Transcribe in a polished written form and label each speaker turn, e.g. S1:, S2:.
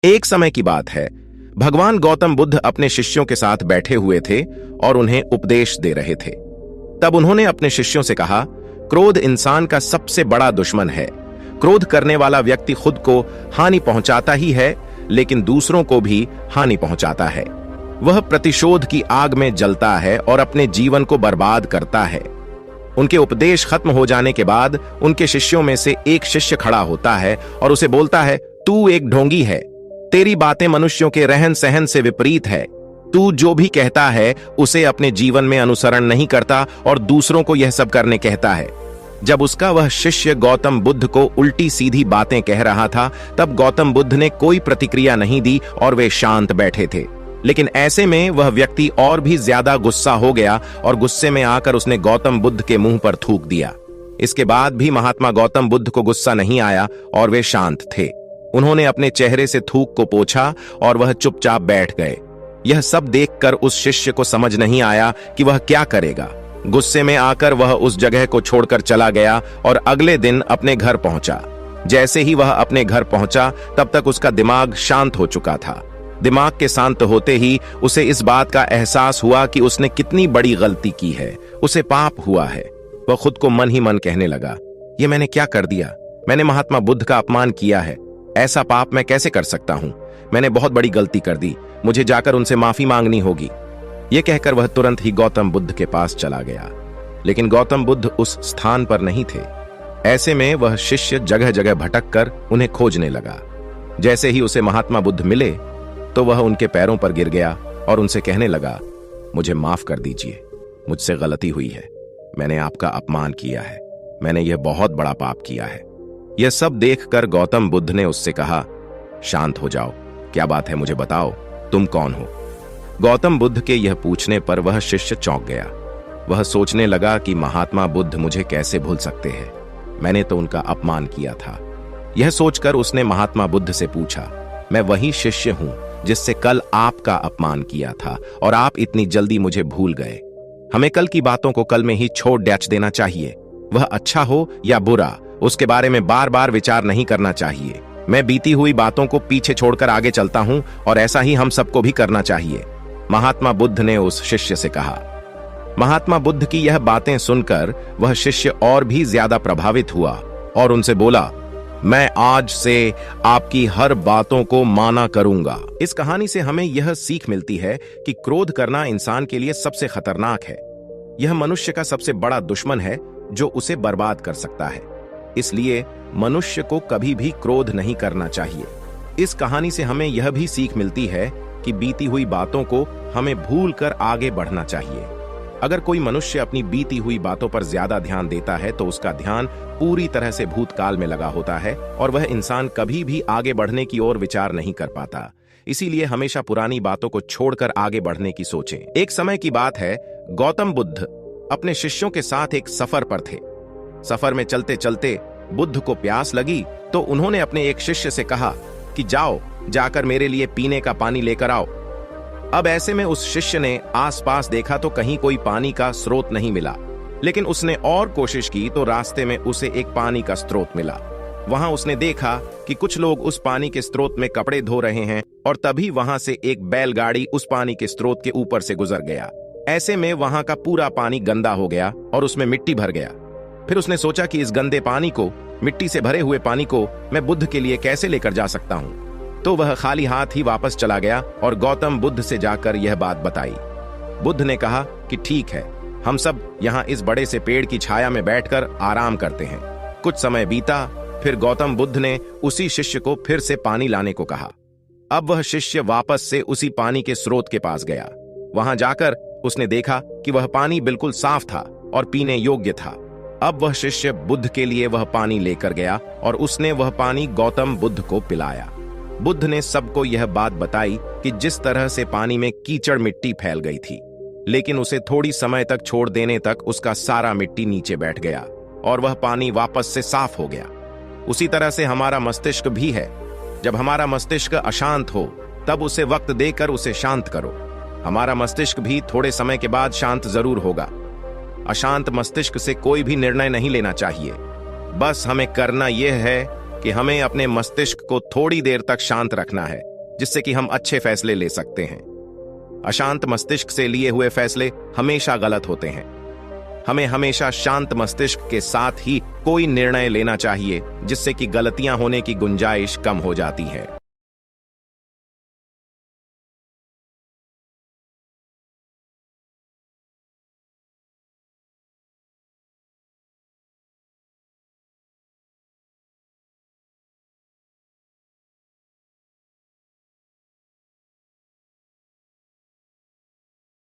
S1: एक समय की बात है, भगवान गौतम बुद्ध अपने शिष्यों के साथ बैठे हुए थे और उन्हें उपदेश दे रहे थे। तब उन्होंने अपने शिष्यों से कहा, क्रोध इंसान का सबसे बड़ा दुश्मन है। क्रोध करने वाला व्यक्ति खुद को हानि पहुंचाता ही है, लेकिन दूसरों को भी हानि पहुंचाता है। वह प्रतिशोध की आग में जलता है और अपने जीवन को बर्बाद करता है। उनके उपदेश खत्म हो जाने के बाद उनके शिष्यों में से एक शिष्य खड़ा होता है और उसे बोलता है, तू एक ढोंगी है। तेरी बातें मनुष्यों के रहन सहन से विपरीत है। तू जो भी कहता है उसे अपने जीवन में अनुसरण नहीं करता और दूसरों को यह सब करने कहता है। जब उसका वह शिष्य गौतम बुद्ध को उल्टी सीधी बातें कह रहा था, तब गौतम बुद्ध ने कोई प्रतिक्रिया नहीं दी और वे शांत बैठे थे। लेकिन ऐसे में वह व्यक्ति और भी ज्यादा गुस्सा हो गया और गुस्से में आकर उसने गौतम बुद्ध के मुंह पर थूक दिया। इसके बाद भी महात्मा गौतम बुद्ध को गुस्सा नहीं आया और वे शांत थे। उन्होंने अपने चेहरे से थूक को पोंछा और वह चुपचाप बैठ गए। यह सब देखकर उस शिष्य को समझ नहीं आया कि वह क्या करेगा। गुस्से में आकर वह उस जगह को छोड़कर चला गया और अगले दिन अपने घर पहुंचा। जैसे ही वह अपने घर पहुंचा, तब तक उसका दिमाग शांत हो चुका था। दिमाग के शांत होते ही उसे इस बात का एहसास हुआ कि उसने कितनी बड़ी गलती की है। उसे पाप हुआ है। वह खुद को मन ही मन कहने लगा, ये मैंने क्या कर दिया? मैंने महात्मा बुद्ध का अपमान किया है। ऐसा पाप मैं कैसे कर सकता हूं? मैंने बहुत बड़ी गलती कर दी। मुझे जाकर उनसे माफी मांगनी होगी। यह कहकर वह तुरंत ही गौतम बुद्ध के पास चला गया। लेकिन गौतम बुद्ध उस स्थान पर नहीं थे। ऐसे में वह शिष्य जगह जगह भटक कर उन्हें खोजने लगा। जैसे ही उसे महात्मा बुद्ध मिले तो वह उनके पैरों पर गिर गया और उनसे कहने लगा, मुझे माफ कर दीजिए। मुझसे गलती हुई है। मैंने आपका अपमान किया है। मैंने यह बहुत बड़ा पाप किया है। यह सब देखकर गौतम बुद्ध ने उससे कहा, शांत हो जाओ। क्या बात है, मुझे बताओ, तुम कौन हो? गौतम बुद्ध के यह पूछने पर वह शिष्य चौंक गया। वह सोचने लगा कि महात्मा बुद्ध मुझे कैसे भूल सकते हैं? मैंने तो उनका अपमान किया था। यह सोचकर उसने महात्मा बुद्ध से पूछा, मैं वही शिष्य हूं जिससे कल आपका अपमान किया था और आप इतनी जल्दी मुझे भूल गए। हमें कल की बातों को कल में ही छोड़ डैच देना चाहिए। वह अच्छा हो या बुरा, उसके बारे में बार बार विचार नहीं करना चाहिए। मैं बीती हुई बातों को पीछे छोड़कर आगे चलता हूं और ऐसा ही हम सबको भी करना चाहिए, महात्मा बुद्ध ने उस शिष्य से कहा। महात्मा बुद्ध की यह बातें सुनकर वह शिष्य और भी ज्यादा प्रभावित हुआ और उनसे बोला, मैं आज से आपकी हर बातों को माना करूंगा। इस कहानी से हमें यह सीख मिलती है कि क्रोध करना इंसान के लिए सबसे खतरनाक है। यह मनुष्य का सबसे बड़ा दुश्मन है जो उसे बर्बाद कर सकता है। इसलिए मनुष्य को कभी भी क्रोध नहीं करना चाहिए। इस कहानी से हमें यह भी सीख मिलती है कि बीती हुई बातों को हमें भूल कर आगे बढ़ना चाहिए। अगर कोई मनुष्य अपनी बीती हुई बातों पर ज्यादा ध्यान देता है तो उसका ध्यान पूरी तरह से भूतकाल में लगा होता है और वह इंसान कभी भी आगे बढ़ने की ओर विचार नहीं कर पाता। इसीलिए हमेशा पुरानी बातों को छोड़कर आगे बढ़ने की सोचें। एक समय की बात है, गौतम बुद्ध अपने शिष्यों के साथ एक सफर पर थे। सफर में चलते चलते बुद्ध को प्यास लगी तो उन्होंने अपने एक शिष्य से कहा कि जाओ, जाकर मेरे लिए पीने का पानी लेकर आओ। अब ऐसे में उस शिष्य ने आसपास देखा तो कहीं कोई पानी का स्रोत नहीं मिला, लेकिन उसने और कोशिश की तो रास्ते में उसे एक पानी का स्रोत मिला। वहां उसने देखा कि कुछ लोग उस पानी के स्रोत में कपड़े धो रहे हैं और तभी वहां से एक बैलगाड़ी उस पानी के स्रोत के ऊपर से गुजर गया। ऐसे में वहां का पूरा पानी गंदा हो गया और उसमें मिट्टी भर गया। फिर उसने सोचा कि इस गंदे पानी को, मिट्टी से भरे हुए पानी को मैं बुद्ध के लिए कैसे लेकर जा सकता हूं। तो वह खाली हाथ ही वापस चला गया और गौतम बुद्ध से जाकर यह बात बताई। बुद्ध ने कहा कि ठीक है, हम सब यहाँ इस बड़े से पेड़ की छाया में बैठकर आराम करते हैं। कुछ समय बीता, फिर गौतम बुद्ध ने उसी शिष्य को फिर से पानी लाने को कहा। अब वह शिष्य वापस से उसी पानी के स्रोत के पास गया। वहां जाकर उसने देखा कि वह पानी बिल्कुल साफ था और पीने योग्य था। अब वह शिष्य बुद्ध के लिए वह पानी लेकर गया और उसने वह पानी गौतम बुद्ध को पिलाया। बुद्ध ने सबको यह बात बताई कि जिस तरह से पानी में कीचड़ मिट्टी फैल गई थी, लेकिन उसे थोड़ी समय तक छोड़ देने तक उसका सारा मिट्टी नीचे बैठ गया और वह पानी वापस से साफ हो गया। उसी तरह से हमारा मस्तिष्क भी है। जब हमारा मस्तिष्क अशांत हो तब उसे वक्त देकर उसे शांत करो। हमारा मस्तिष्क भी थोड़े समय के बाद शांत जरूर होगा। अशांत मस्तिष्क से कोई भी निर्णय नहीं लेना चाहिए। बस हमें करना यह है कि हमें अपने मस्तिष्क को थोड़ी देर तक शांत रखना है, जिससे कि हम अच्छे फैसले ले सकते हैं। अशांत मस्तिष्क से लिए हुए फैसले हमेशा गलत होते हैं। हमें हमेशा शांत मस्तिष्क के साथ ही कोई निर्णय लेना चाहिए, जिससे कि गलतियां होने की गुंजाइश कम हो जाती है।